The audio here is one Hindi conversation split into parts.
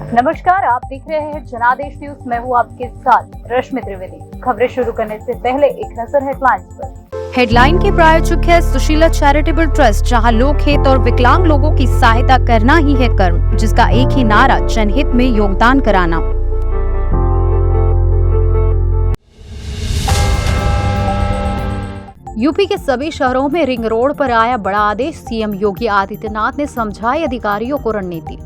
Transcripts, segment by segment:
नमस्कार, आप देख रहे हैं जनादेश न्यूज। मैं हूं आपके साथ रश्मि त्रिवेदी। खबरें शुरू करने से पहले एक नजर हेडलाइंस पर। हेडलाइन के प्रायोजक है सुशीला चैरिटेबल ट्रस्ट, जहां लोकहित और विकलांग लोगों की सहायता करना ही है कर्म, जिसका एक ही नारा जनहित में योगदान कराना। यूपी के सभी शहरों में रिंग रोड पर आया बड़ा आदेश। सीएम योगी आदित्यनाथ ने समझाई अधिकारियों को रणनीति।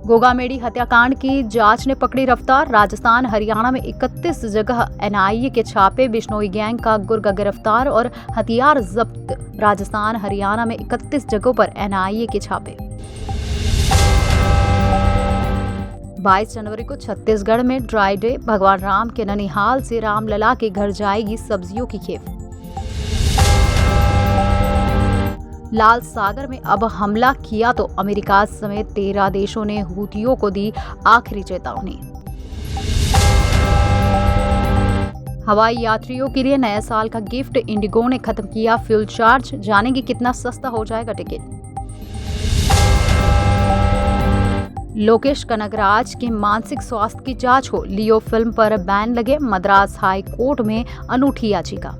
गोगामेडी हत्याकांड की जांच ने पकड़ी रफ्तार। राजस्थान हरियाणा में 31 जगह एनआईए के छापे। बिश्नोई गैंग का गुर्गा गिरफ्तार और हथियार जब्त। राजस्थान हरियाणा में 31 जगहों पर एनआईए के छापे। 22 जनवरी को छत्तीसगढ़ में ड्राई डे। भगवान राम के ननिहाल से रामलला के घर जाएगी सब्जियों की खेप। लाल सागर में अब हमला किया तो अमेरिका समेत 13 देशों ने हूथियों को दी आखिरी चेतावनी। हवाई यात्रियों के लिए नया साल का गिफ्ट। इंडिगो ने खत्म किया फ्यूल चार्ज। जानेंगे कितना सस्ता हो जाएगा टिकट। लोकेश कनगराज के मानसिक स्वास्थ्य की जांच हो। लियो फिल्म पर बैन लगे। मद्रास हाई कोर्ट में अनूठी याचिका।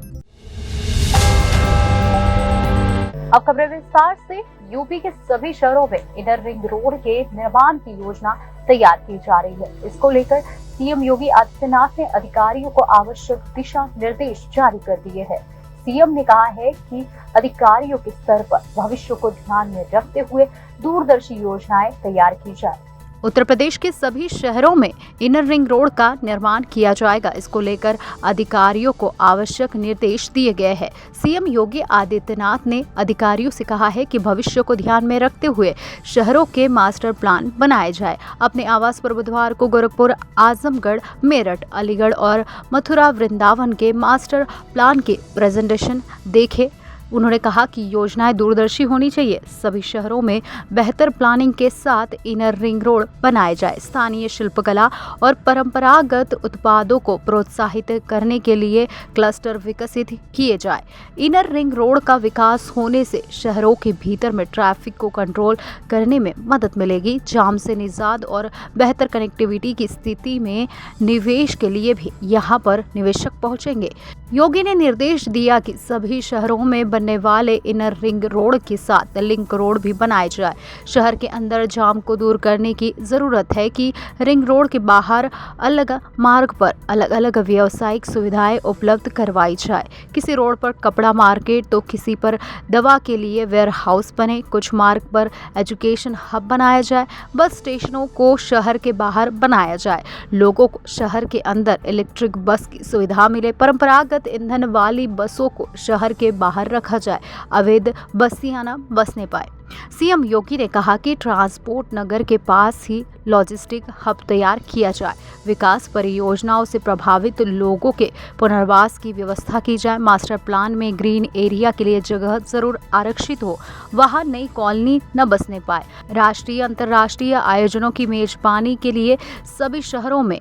अब खबरें विस्तार से। यूपी के सभी शहरों में इनर रिंग रोड के निर्माण की योजना तैयार की जा रही है। इसको लेकर सीएम योगी आदित्यनाथ ने अधिकारियों को आवश्यक दिशा निर्देश जारी कर दिए हैं। सीएम ने कहा है कि अधिकारियों के स्तर पर भविष्य को ध्यान में रखते हुए दूरदर्शी योजनाएं तैयार की जाए। उत्तर प्रदेश के सभी शहरों में इनर रिंग रोड का निर्माण किया जाएगा। इसको लेकर अधिकारियों को आवश्यक निर्देश दिए गए हैं। सीएम योगी आदित्यनाथ ने अधिकारियों से कहा है कि भविष्य को ध्यान में रखते हुए शहरों के मास्टर प्लान बनाए जाए। अपने आवास पर बुधवार को गोरखपुर, आजमगढ़, मेरठ, अलीगढ़ और मथुरा वृंदावन के मास्टर प्लान के प्रेजेंटेशन देखे। उन्होंने कहा कि योजनाएं दूरदर्शी होनी चाहिए। सभी शहरों में बेहतर प्लानिंग के साथ इनर रिंग रोड बनाए जाए। स्थानीय शिल्पकला और परंपरागत उत्पादों को प्रोत्साहित करने के लिए क्लस्टर विकसित किए जाए। इनर रिंग रोड का विकास होने से शहरों के भीतर में ट्रैफिक को कंट्रोल करने में मदद मिलेगी। जाम से निजात और बेहतर कनेक्टिविटी की स्थिति में निवेश के लिए भी यहाँ पर निवेशक पहुंचेंगे। योगी ने निर्देश दिया कि सभी शहरों में बनने वाले इनर रिंग रोड के साथ लिंक रोड भी बनाए जाए। शहर के अंदर जाम को दूर करने की जरूरत है कि रिंग रोड के बाहर अलग मार्ग पर अलग अलग व्यावसायिक सुविधाएं उपलब्ध करवाई जाए। किसी रोड पर कपड़ा मार्केट तो किसी पर दवा के लिए वेयर हाउस बने। कुछ मार्ग पर एजुकेशन हब बनाया जाए। बस स्टेशनों को शहर के बाहर बनाया जाए। लोगों को शहर के अंदर इलेक्ट्रिक बस की सुविधा मिले। परंपरागत ईंधन वाली बसों को शहर के बाहर रखा जाए। अवैध बसियां न बसने पाए। सीएम योगी ने कहा कि ट्रांसपोर्ट नगर के पास ही लॉजिस्टिक हब तैयार किया जाए। विकास परियोजनाओं से प्रभावित लोगों के पुनर्वास की व्यवस्था की जाए। मास्टर प्लान में ग्रीन एरिया के लिए जगह जरूर आरक्षित हो, वहां नई कॉलोनी न बसने पाए। राष्ट्रीय अंतर्राष्ट्रीय आयोजनों की मेजबानी के लिए सभी शहरों में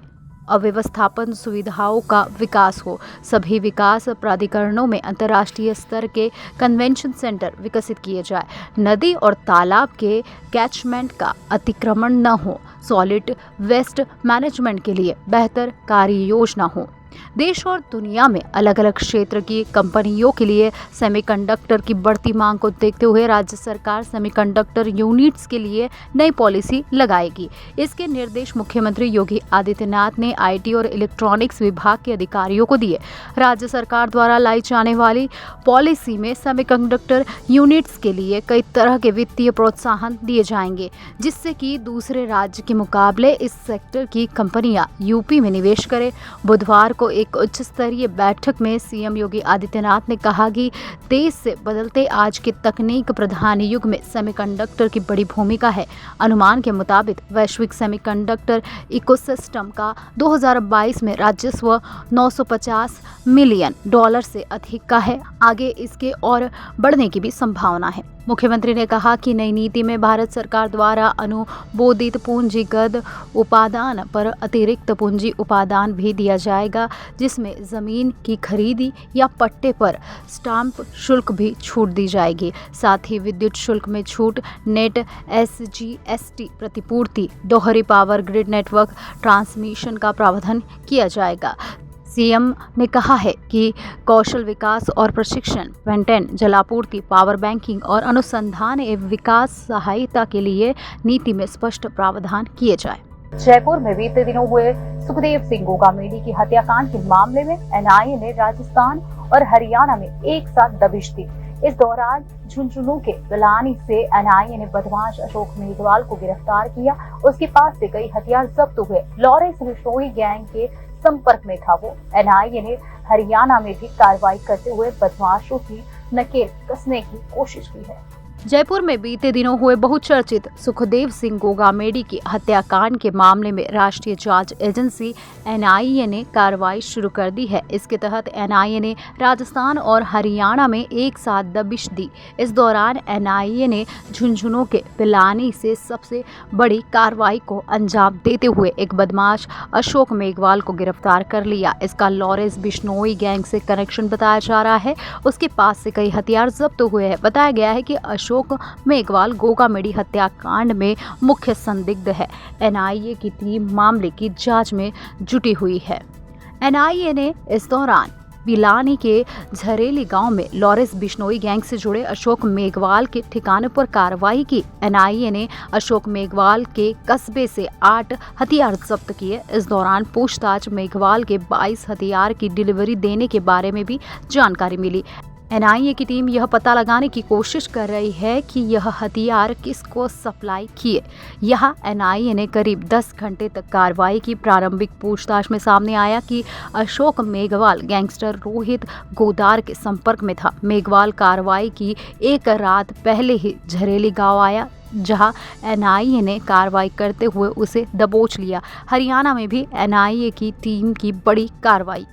अव्यवस्थापन सुविधाओं का विकास हो। सभी विकास प्राधिकरणों में अंतर्राष्ट्रीय स्तर के कन्वेंशन सेंटर विकसित किए जाए। नदी और तालाब के कैचमेंट का अतिक्रमण न हो। सॉलिड वेस्ट मैनेजमेंट के लिए बेहतर कार्य योजना हो। देश और दुनिया में अलग अलग क्षेत्र की कंपनियों के लिए सेमीकंडक्टर की बढ़ती मांग को देखते हुए राज्य सरकार सेमीकंडक्टर यूनिट्स के लिए नई पॉलिसी लगाएगी। इसके निर्देश मुख्यमंत्री योगी आदित्यनाथ ने आईटी और इलेक्ट्रॉनिक्स विभाग के अधिकारियों को दिए। राज्य सरकार द्वारा लाई जाने वाली पॉलिसी में सेमीकंडक्टर यूनिट्स के लिए कई तरह के वित्तीय प्रोत्साहन दिए जाएंगे, जिससे कि दूसरे राज्य के मुकाबले इस सेक्टर की कंपनियां यूपी में निवेश करें। बुधवार को एक उच्च स्तरीय बैठक में सीएम योगी आदित्यनाथ ने कहा कि तेज से बदलते आज के तकनीक प्रधान युग में सेमीकंडक्टर की बड़ी भूमिका है। अनुमान के मुताबिक वैश्विक सेमीकंडक्टर इकोसिस्टम का 2022 में राजस्व $950 मिलियन से अधिक का है। आगे इसके और बढ़ने की भी संभावना है। मुख्यमंत्री ने कहा कि नई नीति में भारत सरकार द्वारा अनुमोदित पूंजीगत उपादान पर अतिरिक्त पूंजी उपादान भी दिया जाएगा। जाएगा, जिसमें ज़मीन की खरीदी या पट्टे पर स्टाम्प शुल्क भी छूट दी जाएगी। साथ ही विद्युत शुल्क में छूट, नेट, SGST प्रतिपूर्ति, दोहरी पावर ग्रिड नेटवर्क ट्रांसमिशन का प्रावधान किया जाएगा। सीएम ने कहा है कि कौशल विकास और प्रशिक्षण, पेटेंट, जलापूर्ति, पावर बैंकिंग और अनुसंधान एवं विकास सहायता के लिए नीति में स्पष्ट प्रावधान किए जाए। जयपुर में बीते दिनों हुए सुखदेव सिंह गोगामेडी की हत्याकांड के मामले में एनआईए ने राजस्थान और हरियाणा में एक साथ दबिश दी। इस दौरान झुंझुनू के बिलानी से एनआईए ने बदमाश अशोक मेघवाल को गिरफ्तार किया। उसके पास से कई हथियार जब्त हुए। लॉरेंस बिश्नोई गैंग के संपर्क में था वो। एनआईए ने हरियाणा में भी कार्रवाई करते हुए बदमाशों की नकेल कसने की कोशिश की है। जयपुर में बीते दिनों हुए बहुचर्चित सुखदेव सिंह गोगामेडी की हत्याकांड के मामले में राष्ट्रीय जांच एजेंसी एनआईए ने कार्रवाई शुरू कर दी है। इसके तहत एनआईए ने राजस्थान और हरियाणा में एक साथ दबिश दी। इस दौरान एनआईए ने झुंझुनू के पिलानी से सबसे बड़ी कार्रवाई को अंजाम देते हुए एक बदमाश अशोक मेघवाल को गिरफ्तार कर लिया। इसका लॉरेंस बिश्नोई गैंग से कनेक्शन बताया जा रहा है। उसके पास से कई हथियार जब्त हुए हैं। बताया गया है कि अशोक मेघवाल गोगामेडी हत्याकांड में मुख्य संदिग्ध है। एनआईए की टीम मामले की जांच में जुटी हुई है। एनआईए ने इस दौरान पिलानी के झरेली गांव में लॉरेंस बिश्नोई गैंग से जुड़े अशोक मेघवाल के ठिकाने पर कार्रवाई की। एनआईए ने अशोक मेघवाल के कस्बे से 8 हथियार जब्त किए। इस दौरान पूछताछ मेघवाल के 22 हथियार की डिलीवरी देने के बारे में भी जानकारी मिली। एनआईए की टीम यह पता लगाने की कोशिश कर रही है कि यह हथियार किसको सप्लाई किए। यहाँ एनआईए ने करीब 10 घंटे तक कार्रवाई की। प्रारंभिक पूछताछ में सामने आया कि अशोक मेघवाल गैंगस्टर रोहित गोदार के संपर्क में था। मेघवाल कार्रवाई की एक रात पहले ही झरेली गांव आया, जहां एनआईए ने कार्रवाई करते हुए उसे दबोच लिया। हरियाणा में भी एनआईए की टीम की बड़ी कार्रवाई।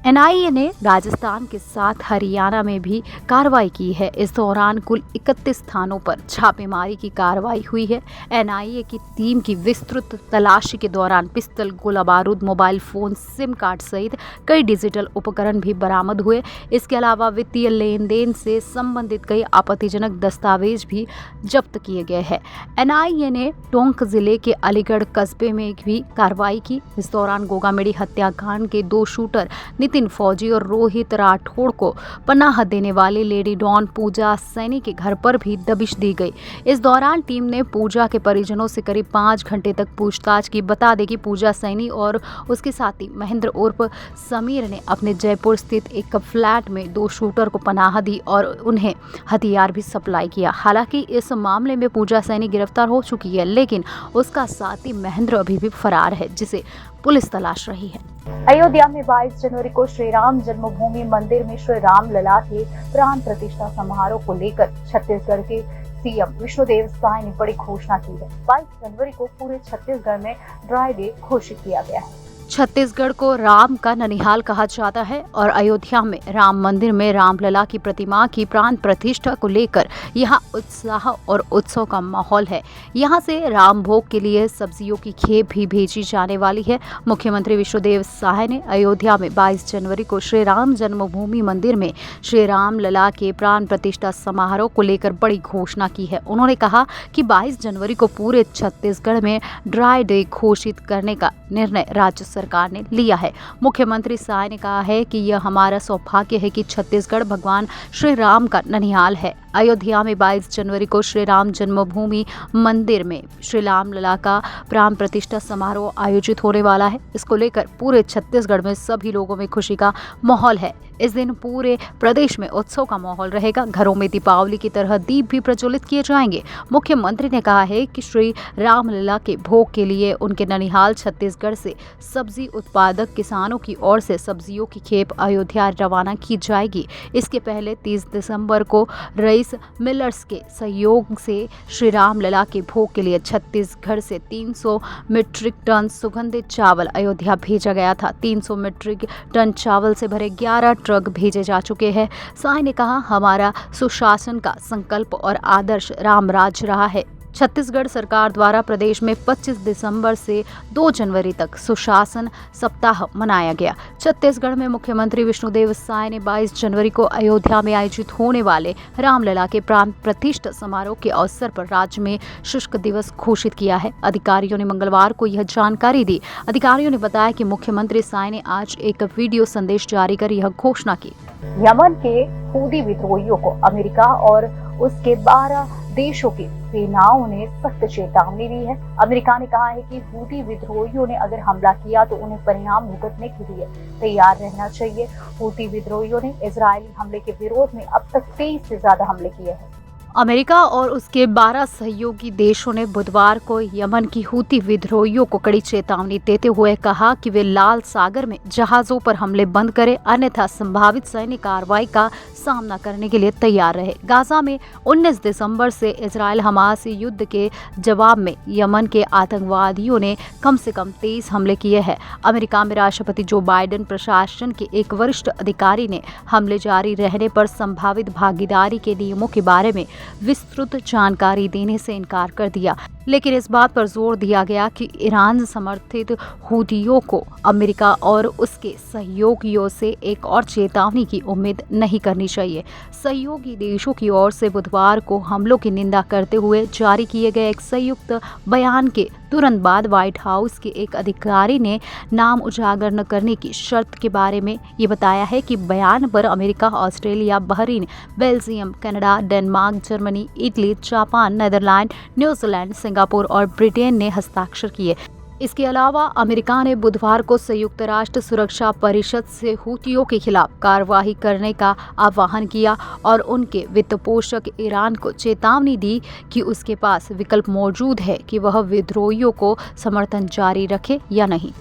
एनआईए ने राजस्थान के साथ हरियाणा में भी कार्रवाई की है। इस दौरान कुल 31 स्थानों पर छापेमारी की कार्रवाई हुई है। एनआईए की टीम की विस्तृत तलाशी के दौरान पिस्तल, गोला बारूद, मोबाइल फोन, सिम कार्ड सहित कई डिजिटल उपकरण भी बरामद हुए। इसके अलावा वित्तीय लेन देन से संबंधित कई आपत्तिजनक दस्तावेज भी जब्त किए गए हैं। एनआईए ने टोंक जिले के अलीगढ़ कस्बे में भी कार्रवाई की। इस दौरान गोगामेडी हत्याकांड के 2 शूटर नितिन फौजी और रोहित राठौड़ को पनाह देने वाली लेडी डॉन पूजा सैनी के घर पर भी दबिश दी गई। इस दौरान टीम ने पूजा के परिजनों से करीब 5 घंटे तक पूछताछ की। बता दें कि पूजा सैनी और उसके साथी महेंद्र उर्फ समीर ने अपने जयपुर स्थित एक फ्लैट में 2 शूटर को पनाह दी और उन्हें हथियार भी सप्लाई किया। हालांकि इस मामले में पूजा सैनी गिरफ्तार हो चुकी है, लेकिन उसका साथी महेंद्र अभी भी फरार है, जिसे पुलिस तलाश रही है। अयोध्या में 22 जनवरी को श्री राम जन्मभूमि मंदिर में श्री राम लला के प्राण प्रतिष्ठा समारोह को लेकर छत्तीसगढ़ के सीएम विष्णुदेव साय ने बड़ी घोषणा की है। 22 जनवरी को पूरे छत्तीसगढ़ में ड्राई डे घोषित किया गया है। छत्तीसगढ़ को राम का ननिहाल कहा जाता है और अयोध्या में राम मंदिर में रामलला की प्रतिमा की प्राण प्रतिष्ठा को लेकर यहां उत्साह और उत्सव का माहौल है। यहां से राम भोग के लिए सब्जियों की खेप भी भेजी जाने वाली है। मुख्यमंत्री विष्णुदेव साय ने अयोध्या में 22 जनवरी को श्री राम जन्मभूमि मंदिर में श्री रामलला के प्राण प्रतिष्ठा समारोह को लेकर बड़ी घोषणा की है। उन्होंने कहा कि 22 जनवरी को पूरे छत्तीसगढ़ में ड्राई डे घोषित करने का निर्णय राज्य सरकार ने लिया है। मुख्यमंत्री साय ने कहा है कि यह हमारा सौभाग्य है कि छत्तीसगढ़ भगवान श्री राम का ननिहाल है। अयोध्या में 22 जनवरी को श्री राम जन्मभूमि मंदिर में श्री रामलला का प्राण प्रतिष्ठा समारोह आयोजित होने वाला है। इसको लेकर पूरे छत्तीसगढ़ में सभी लोगों में खुशी का माहौल है। इस दिन पूरे प्रदेश में उत्सव का माहौल रहेगा। घरों में दीपावली की तरह दीप भी प्रज्वलित किए जाएंगे। मुख्यमंत्री ने कहा है कि श्री रामलला के भोग के लिए उनके ननिहाल छत्तीसगढ़ से सब्जी उत्पादक किसानों की ओर से सब्जियों की खेप अयोध्या रवाना की जाएगी। इसके पहले 30 दिसंबर को रईस मिलर्स के सहयोग से श्री रामलला के भोग के लिए छत्तीसगढ़ से 300 मीट्रिक टन सुगंधित चावल अयोध्या भेजा गया था। 300 मीट्रिक टन चावल से भरे 11 ट्रक भेजे जा चुके हैं। साय ने कहा, हमारा सुशासन का संकल्प और आदर्श राम राज रहा है। छत्तीसगढ़ सरकार द्वारा प्रदेश में 25 दिसंबर से 2 जनवरी तक सुशासन सप्ताह मनाया गया। छत्तीसगढ़ में मुख्यमंत्री विष्णुदेव साय ने 22 जनवरी को अयोध्या में आयोजित होने वाले रामलला के प्राण प्रतिष्ठा समारोह के अवसर पर राज्य में शुष्क दिवस घोषित किया है। अधिकारियों ने मंगलवार को यह जानकारी दी। अधिकारियों ने बताया कि मुख्यमंत्री साय ने आज एक वीडियो संदेश जारी कर यह घोषणा की। यमन के हूदी विद्रोहियों को अमेरिका और उसके 12 देशों की सेनाओं ने सख्त चेतावनी दी है। अमेरिका ने कहा है कि हूदी विद्रोहियों ने अगर हमला किया तो उन्हें परिणाम भुगतने के लिए तैयार रहना चाहिए। हूदी विद्रोहियों ने इजरायली हमले के विरोध में अब तक 23 से ज्यादा हमले किए हैं। अमेरिका और उसके 12 सहयोगी देशों ने बुधवार को यमन की हूती विद्रोहियों को कड़ी चेतावनी देते हुए कहा कि वे लाल सागर में जहाजों पर हमले बंद करें, अन्यथा संभावित सैन्य कार्रवाई का सामना करने के लिए तैयार रहे। गाजा में 19 दिसंबर से इजरायल हमास युद्ध के जवाब में यमन के आतंकवादियों ने कम से कम 23 हमले किए हैं। अमेरिका में राष्ट्रपति जो बाइडेन प्रशासन के एक वरिष्ठ अधिकारी ने हमले जारी रहने पर संभावित भागीदारी के नियमों के बारे में विस्तृत जानकारी देने से इनकार कर दिया, लेकिन इस बात पर जोर दिया गया कि ईरान समर्थित हूथियों को अमेरिका और उसके सहयोगियों से एक और चेतावनी की उम्मीद नहीं करनी चाहिए। सहयोगी देशों की ओर से बुधवार को हमलों की निंदा करते हुए जारी किए गए एक संयुक्त बयान के तुरंत बाद व्हाइट हाउस के एक अधिकारी ने नाम उजागर न करने की शर्त के बारे में ये बताया है कि बयान पर America, Australia, Bahrain, Belgium, Canada, Denmark, Germany, Italy, Japan, Netherland, New Zealand, Singapore और ब्रिटेन ने हस्ताक्षर किए। इसके अलावा अमेरिका ने बुधवार को संयुक्त राष्ट्र सुरक्षा परिषद से हूथियों के खिलाफ कार्रवाई करने का आह्वान किया और उनके वित्तपोषक ईरान को चेतावनी दी कि उसके पास विकल्प मौजूद है कि वह विद्रोहियों को समर्थन जारी रखे या नहीं।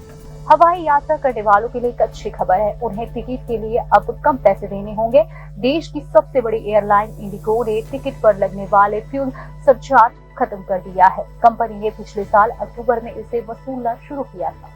हवाई यात्रा करने वालों के लिए एक अच्छी खबर है, उन्हें टिकट के लिए अब कम पैसे देने होंगे। देश की सबसे बड़ी एयरलाइन इंडिगो ने टिकट पर लगने वाले फ्यूल सरचार्ज खत्म कर दिया है। कंपनी ने पिछले साल अक्टूबर में इसे वसूलना शुरू किया था।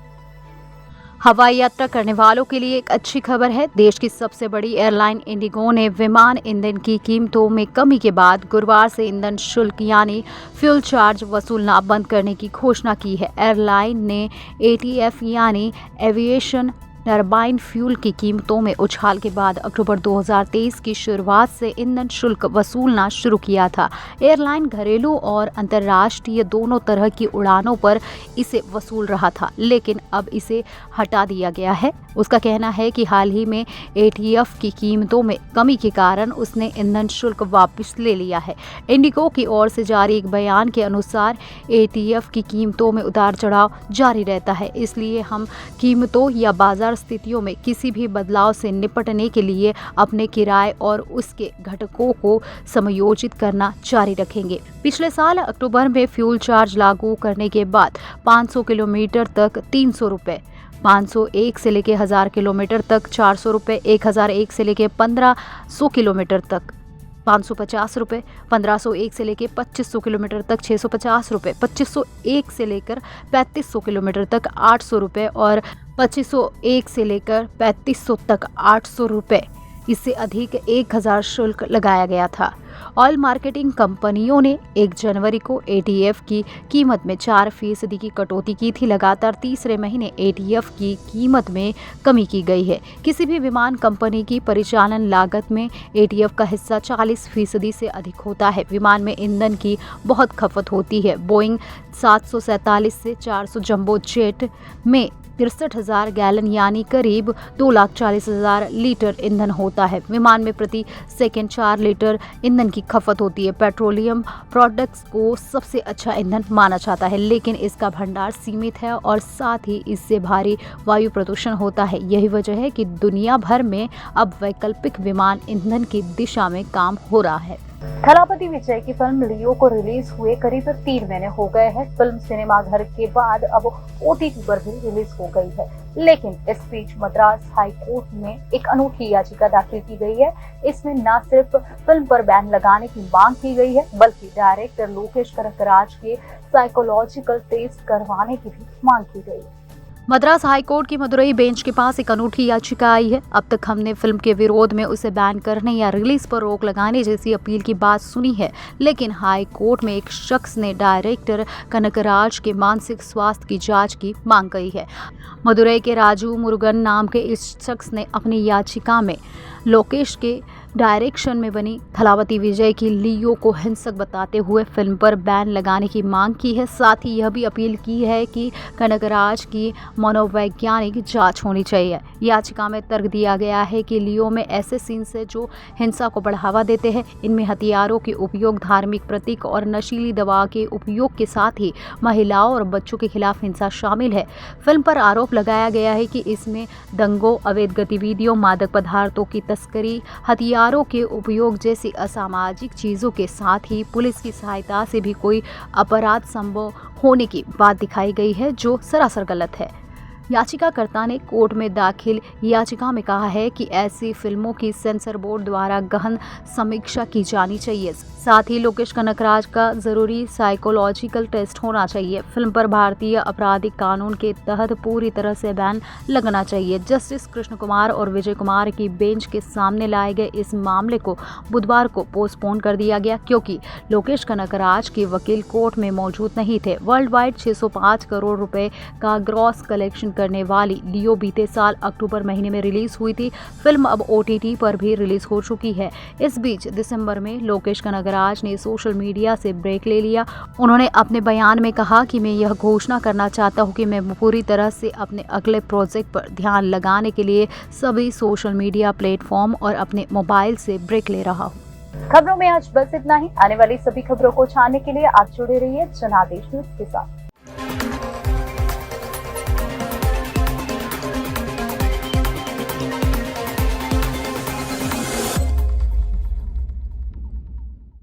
हवाई यात्रा करने वालों के लिए एक अच्छी खबर है। देश की सबसे बड़ी एयरलाइन इंडिगो ने विमान ईंधन की कीमतों में कमी के बाद गुरुवार से ईंधन शुल्क यानी फ्यूल चार्ज वसूलना बंद करने की घोषणा की है। एयरलाइन ने ATF यानी एविएशन टरबाइन फ्यूल की कीमतों में उछाल के बाद अक्टूबर 2023 की शुरुआत से ईंधन शुल्क वसूलना शुरू किया था। एयरलाइन घरेलू और अंतर्राष्ट्रीय दोनों तरह की उड़ानों पर इसे वसूल रहा था, लेकिन अब इसे हटा दिया गया है। उसका कहना है कि हाल ही में ATF की कीमतों में कमी के कारण उसने ईंधन शुल्क वापस ले लिया है। इंडिगो की ओर से जारी एक बयान के अनुसार ATF की कीमतों में उतार चढ़ाव जारी रहता है, इसलिए हम कीमतों या बाजार स्थितियों में किसी भी बदलाव से निपटने के लिए अपने किराए और उसके घटकों को समायोजित करना जारी रखेंगे। पिछले साल अक्टूबर में फ्यूल चार्ज लागू करने के बाद 500 किलोमीटर तक 300 रुपये, 501 से लेकर 1000 किलोमीटर तक 400 रुपये, 1001 से लेकर 1500 किलोमीटर तक 550 रुपये, 1501 से लेकर 2500 किलोमीटर तक 650 रुपये, 2501 से लेकर 3500 किलोमीटर तक 800 रुपये और 2501 से लेकर 3500 तक 800 रुपये। इससे अधिक 1000 शुल्क लगाया गया था। ऑयल मार्केटिंग कंपनियों ने 1 जनवरी को ATF की कीमत में 4% की कटौती की थी। लगातार तीसरे महीने ATF की कीमत में कमी की गई है। किसी भी विमान कंपनी की परिचालन लागत में ATF का हिस्सा 40% से अधिक होता है। विमान में ईंधन की बहुत खपत होती है। बोइंग 747 से 400 जंबो जेट में 63,000 गैलन यानी करीब 2,40,000 लीटर ईंधन होता है। विमान में प्रति सेकंड 4 लीटर ईंधन की खपत होती है। पेट्रोलियम प्रोडक्ट्स को सबसे अच्छा ईंधन माना जाता है, लेकिन इसका भंडार सीमित है और साथ ही इससे भारी वायु प्रदूषण होता है। यही वजह है कि दुनिया भर में अब वैकल्पिक विमान ईंधन की दिशा में काम हो रहा है। थलापति विजय की फिल्म लियो को रिलीज हुए करीब 3 महीने हो गए हैं। फिल्म सिनेमाघर के बाद अब OTT पर भी रिलीज हो गई है, लेकिन इस बीच मद्रास हाई कोर्ट में एक अनूठी याचिका दाखिल की गई है। इसमें न सिर्फ फिल्म पर बैन लगाने की मांग की गई है, बल्कि डायरेक्टर लोकेश कनगराज के साइकोलॉजिकल टेस्ट करवाने की भी मांग की गई है। मद्रास हाईकोर्ट की मदुरई बेंच के पास एक अनूठी याचिका आई है। अब तक हमने फिल्म के विरोध में उसे बैन करने या रिलीज पर रोक लगाने जैसी अपील की बात सुनी है, लेकिन हाई कोर्ट में एक शख्स ने डायरेक्टर कनकराज के मानसिक स्वास्थ्य की जांच की मांग की है। मदुरई के राजू मुरुगन नाम के इस शख्स ने अपनी याचिका में लोकेश के डायरेक्शन में बनी थलावती विजय की लियो को हिंसक बताते हुए फिल्म पर बैन लगाने की मांग की है। साथ ही यह भी अपील की है कि कनकराज की मनोवैज्ञानिक जांच होनी चाहिए। याचिका में तर्क दिया गया है कि लियो में ऐसे सीन्स हैं जो हिंसा को बढ़ावा देते हैं। इनमें हथियारों के उपयोग, धार्मिक प्रतीक और नशीली दवा के उपयोग के साथ ही महिलाओं और बच्चों के खिलाफ हिंसा शामिल है। फिल्म पर आरोप लगाया गया है कि इसमें दंगों, अवैध गतिविधियों, मादक पदार्थों की तस्करी, हथियारों के उपयोग जैसी असामाजिक चीजों के साथ ही पुलिस की सहायता से भी कोई अपराध संभव होने की बात दिखाई गई है, जो सरासर गलत है। याचिकाकर्ता ने कोर्ट में दाखिल याचिका में कहा है कि ऐसी फिल्मों की सेंसर बोर्ड द्वारा गहन समीक्षा की जानी चाहिए। साथ ही लोकेश कनकराज का जरूरी साइकोलॉजिकल टेस्ट होना चाहिए। फिल्म पर भारतीय आपराधिक कानून के तहत पूरी तरह से बैन लगना चाहिए। जस्टिस कृष्ण कुमार और विजय कुमार की बेंच के सामने लाए गए इस मामले को बुधवार को पोस्टपोन कर दिया गया, क्योंकि लोकेश कनकराज के वकील कोर्ट में मौजूद नहीं थे। वर्ल्ड वाइड 605 करोड़ रुपए का ग्रॉस कलेक्शन करने वाली लियो बीते साल अक्टूबर महीने में रिलीज हुई थी। फिल्म अब OTT पर भी रिलीज हो चुकी है। इस बीच दिसंबर में लोकेश कनकराज ने सोशल मीडिया से ब्रेक ले लिया। उन्होंने अपने बयान में कहा कि मैं यह घोषणा करना चाहता हूं कि मैं पूरी तरह से अपने अगले प्रोजेक्ट पर ध्यान लगाने के लिए सभी सोशल मीडिया प्लेटफॉर्म और अपने मोबाइल से ब्रेक ले रहा हूं। खबरों में आज बस इतना ही। आने वाली सभी खबरों को जानने के लिए आप जुड़े रहिए जनादेश न्यूज के साथ।